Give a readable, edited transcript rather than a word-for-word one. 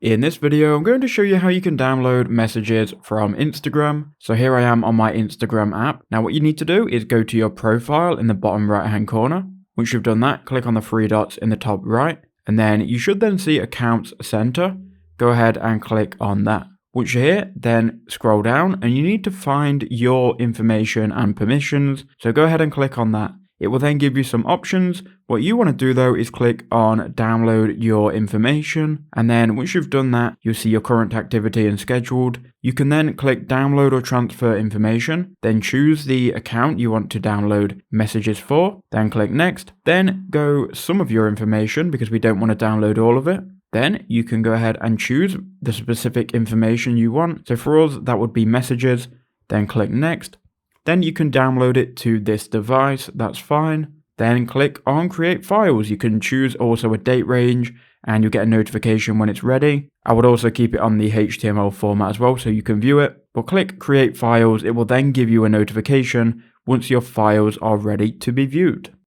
In this video, I'm going to show you how you can download messages from Instagram. So here I am on my Instagram app. Now what you need to do is go to your profile in the bottom right hand corner. Once you've done that, click on the three dots in the top right, and then you should then see Accounts Center. Go ahead and click on that. Once you're here, then scroll down and you need to find your information and permissions. So go ahead and click on that. It will then give you some options. What you want to do though is click on download your information. And then once you've done that, you'll see your current activity and scheduled. You can then click download or transfer information. Then choose the account you want to download messages for. Then click next. Then go some of your information because we don't want to download all of it. Then you can go ahead and choose the specific information you want. So for us, that would be messages. Then click next. Then you can download it to this device, that's fine. Then click on create files. You can choose also a date range and you'll get a notification when it's ready. I would also keep it on the HTML format as well so you can view it. But click create files, it will then give you a notification once your files are ready to be viewed.